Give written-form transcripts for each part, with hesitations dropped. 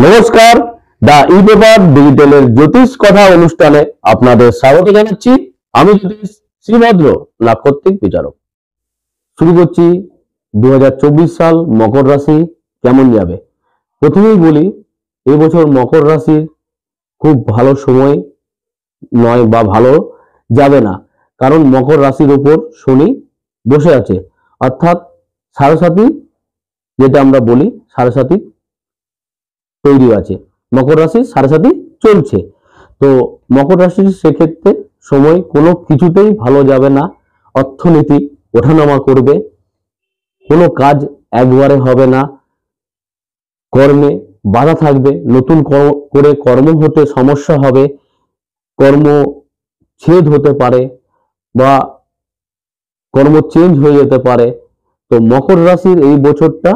নমস্কার, দা e paper ডিজিটালের জ্যোতিষ কথা অনুষ্ঠানে আপনাদের স্বাগত জানাচ্ছি। আমি জ্যোতিষ শ্রীভদ্র নাক্ষত্রিক বিচারক। শুরু করছি 2024 সাল মকর রাশি কেমন যাবে। প্রথমেই বলি, এবছর মকর রাশির খুব ভালো সময় নয় বা ভালো যাবে না, কারণ মকর রাশির উপর শনি বসে আছে, অর্থাৎ সাড়ে যেটা আমরা বলি সাড়ে তৈরি আছে। মকর রাশির সাড়ে চলছে, তো মকর রাশির সেক্ষেত্রে সময় কোনো কিছুতেই ভালো যাবে না। অর্থনীতি ওঠানামা করবে, কোনো কাজ একবারে হবে না, কর্মে বাধা থাকবে, নতুন করে কর্ম হতে সমস্যা হবে, কর্ম ছেদ হতে পারে বা কর্ম চেঞ্জ হয়ে যেতে পারে। তো মকর রাশির এই বছরটা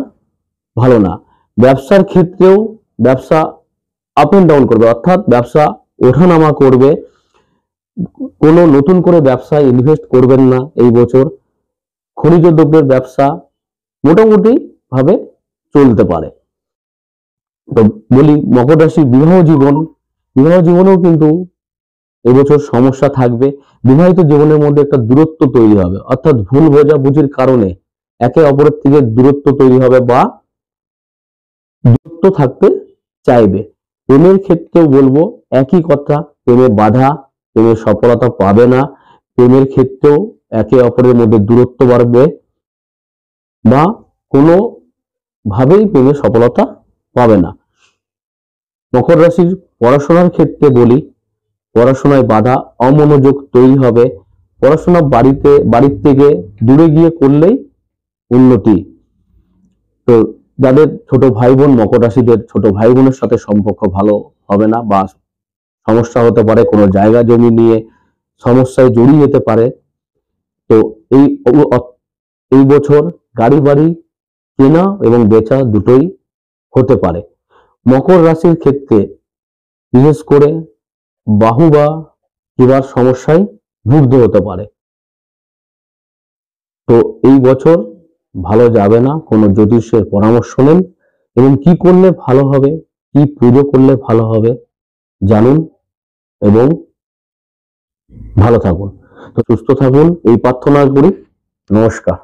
ভালো না। ব্যবসার ক্ষেত্রেও ব্যবসা আপ এন্ড ডাউন করবে, অর্থাৎ ব্যবসা ওঠানামা করবে। কোনো নতুন করে ব্যবসায় ইনভেস্ট করবেন না এই বছর। খনিজ দ্রব্যের ব্যবসা মোটামুটি ভাবে চলতে পারে। তো বলি মকর রাশির বিবাহ জীবনেও কিন্তু এবছর সমস্যা থাকবে। বিবাহিত জীবনের মধ্যে একটা দূরত্ব তৈরি হবে, অর্থাৎ ভুল বোঝাবুঝির কারণে একে অপরের থেকে দূরত্ব তৈরি হবে বা দূরত্ব থাকতে চাইবে। প্রেমের ক্ষেত্রেও বলবো একই কথা, প্রেমে বাধা, প্রেমের সফলতা পাবে না। প্রেমের ক্ষেত্রেও একে অপরের মধ্যে দূরত্ব বাড়বে বা কোনো ভাবেই প্রেমে সফলতা পাবে না। মকর রাশির পড়াশোনার ক্ষেত্রে বলি, পড়াশোনায় বাধা, অমনোযোগ তৈরি হবে। পড়াশোনা বাড়ির থেকে দূরে গিয়ে করলেই উন্নতি। তো যাদের ছোট ভাই বোন, মকর রাশিদের ছোট ভাই বোনের সাথে সম্পর্ক ভালো হবে না বা সমস্যা হতে পারে, কোনো জায়গা জমি নিয়ে সমস্যায় জড়িয়ে যেতে পারে। তো এই বছর গাড়ি বাড়ি কেনা এবং বেচা দুটোই হতে পারে। মকর রাশির ক্ষেত্রে বিশেষ করে বাহু বা কিবার সমস্যায় ভুগতে হতে পারে। তো এই বছর ভালো যাবে না, কোনো জ্যোতিষের পরামর্শ নেন এবং কি করলে ভালো হবে, কি পুজো করলে ভালো হবে জানুন এবং ভালো থাকুন। তো সুস্থ থাকুন এই প্রার্থনা করি। নমস্কার।